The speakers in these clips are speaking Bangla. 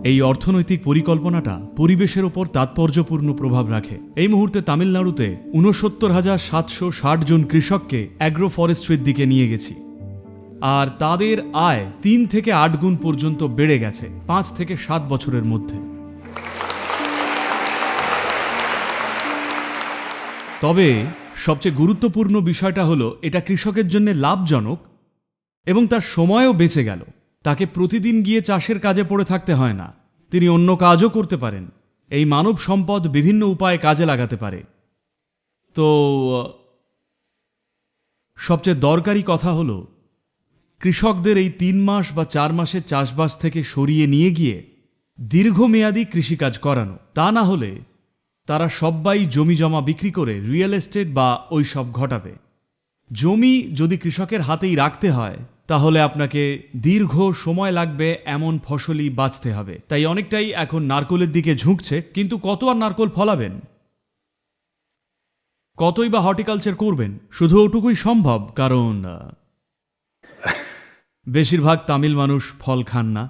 এই অর্থনৈতিক পরিকল্পনাটা পরিবেশের ওপর তাৎপর্যপূর্ণ প্রভাব রাখে। এই মুহূর্তে তামিলনাড়ুতে ৬৯,৭৬০ জন কৃষককে অ্যাগ্রো ফরেস্ট্রির দিকে নিয়ে গেছি, আর তাদের আয় ৩ থেকে ৮ গুণ পর্যন্ত বেড়ে গেছে ৫ থেকে ৭ বছরের মধ্যে। তবে সবচেয়ে গুরুত্বপূর্ণ বিষয়টা হলো এটা কৃষকের জন্য লাভজনক এবং তার সময়ও বেঁচে গেল। তাকে প্রতিদিন গিয়ে চাষের কাজে পড়ে থাকতে হয় না, তিনি অন্য কাজও করতে পারেন। এই মানব সম্পদ বিভিন্ন উপায়ে কাজে লাগাতে পারে। তো সবচেয়ে দরকারি কথা হলো কৃষকদের এই ৩ মাস বা ৪ মাসের চাষবাস থেকে সরিয়ে নিয়ে গিয়ে দীর্ঘমেয়াদী কৃষিকাজ করানো। তা না হলে তারা সবাই জমি জমা বিক্রি করে রিয়েল এস্টেট বা ওই সব ঘটাবে। জমি যদি কৃষকের হাতেই রাখতে হয় তাহলে আপনাকে দীর্ঘ সময় লাগবে এমন ফসলই বাঁচতে হবে। তাই অনেকটাই এখন নারকোলের দিকে ঝুঁকছে, কিন্তু কত আর নারকোল ফলাবেন, কতই বা হর্টিকালচার করবেন? শুধু ওটুকুই সম্ভব, কারণ বেশিরভাগ তামিল মানুষ ফল খান না,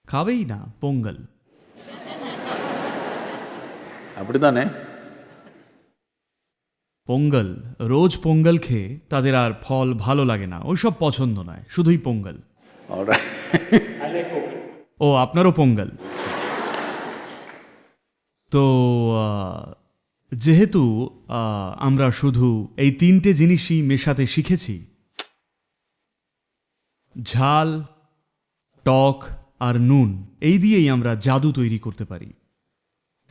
খাবেই না। পোঙ্গল அப்படிதானே? পোঙ্গল, রোজ পোঙ্গল খেয়ে তাদের আর ফল ভালো লাগে না, ওইসব পছন্দ নয়, শুধুই পোঙ্গল। ও, আপনারও পোঙ্গল। তো যেহেতু আমরা শুধু এই 3টে জিনিসই মেশাতে শিখেছি, ঝাল, টক আর নুন, এই দিয়েই আমরা জাদু তৈরি করতে পারি।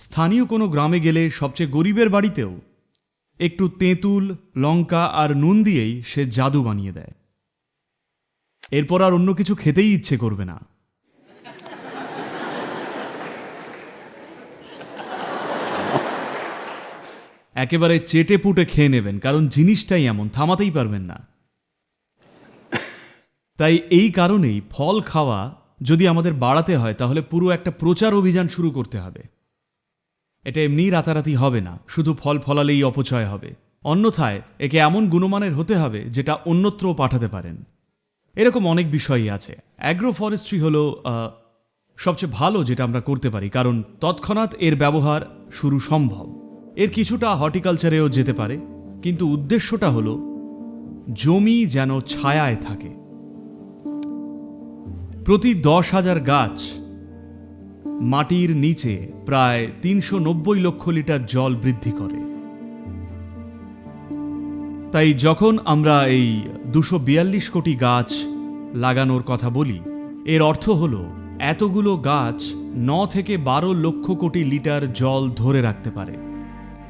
স্থানীয় কোনো গ্রামে গেলে সবচেয়ে গরিবের বাড়িতেও একটু তেঁতুল, লঙ্কা আর নুন দিয়েই সে জাদু বানিয়ে দেয়। এরপর আর অন্য কিছু খেতেই ইচ্ছে করবে না। একেবারে চেটে পুটে খেয়ে নেবেন, কারণ জিনিসটাই এমন, থামাতেই পারবেন না। তাই এই কারণেই ফল খাওয়া যদি আমাদের বাড়াতে হয় তাহলে পুরো একটা প্রচার অভিযান শুরু করতে হবে। এটা এমনি রাতারাতি হবে না, শুধু ফল ফলালেই অপচয় হবে। অন্যথায় একে এমন গুণমানের হতে হবে যেটা অন্যত্রও পাঠাতে পারেন। এরকম অনেক বিষয়ই আছে। অ্যাগ্রো ফরেস্ট্রি হলো সবচেয়ে ভালো যেটা আমরা করতে পারি, কারণ তৎক্ষণাৎ এর ব্যবহার শুরু সম্ভব। এর কিছুটা হর্টিকালচারেও যেতে পারে, কিন্তু উদ্দেশ্যটা হলো জমি যেন ছায়ায় থাকে। প্রতি 10,000 গাছ মাটির নিচে প্রায় 390 লক্ষ লিটার জল বৃদ্ধি করে। তাই যখন আমরা এই 242 কোটি গাছ লাগানোর কথা বলি, এর অর্থ হল এতগুলো গাছ 9 থেকে 12 লক্ষ কোটি লিটার জল ধরে রাখতে পারে।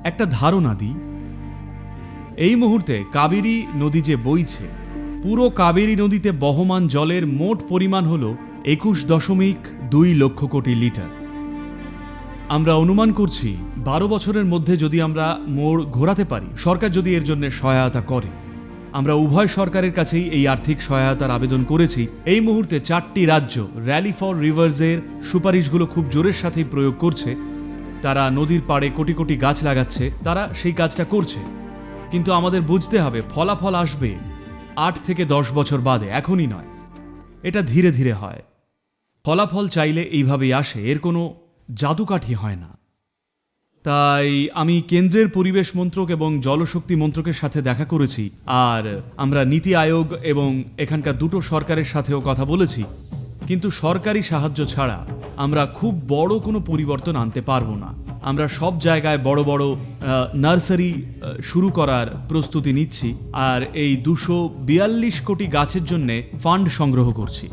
একটা ধারণা দিই, এই মুহূর্তে কাবেরী নদী যে বইছে, পুরো কাবেরী নদীতে বহমান জলের মোট পরিমাণ হল 21.2 লক্ষ কোটি লিটার। আমরা অনুমান করছি 12 বছরের মধ্যে যদি আমরা মোড় ঘোরাতে পারি, সরকার যদি এর জন্য সহায়তা করে। আমরা উভয় সরকারের কাছেই এই আর্থিক সহায়তার আবেদন করেছি। এই মুহূর্তে 4টি রাজ্য র্যালি ফর রিভার্সের সুপারিশগুলো খুব জোরের সাথেই প্রয়োগ করছে। তারা নদীর পাড়ে কোটি কোটি গাছ লাগাচ্ছে, তারা সেই কাজটা করছে। কিন্তু আমাদের বুঝতে হবে ফলাফল আসবে 8 থেকে 10 বছর বাদে, এখনই নয়। এটা ধীরে ধীরে হয়। ফলাফল চাইলে এইভাবেই আসে, এর কোনো জাদুকাঠি হয় না। তাই আমি কেন্দ্রের পরিবেশ মন্ত্রক এবং জলশক্তি মন্ত্রকের সাথে দেখা করেছি, আর আমরা নীতি আয়োগ এবং এখানকার দুটো সরকারের সাথেও কথা বলেছি। কিন্তু সরকারি সাহায্য ছাড়া আমরা খুব বড় কোনো পরিবর্তন আনতে পারবো না। আমরা সব জায়গায় বড় বড় নার্সারি শুরু করার প্রস্তুতি নিচ্ছি, আর এই 242 কোটি গাছের জন্যে ফান্ড সংগ্রহ করছি।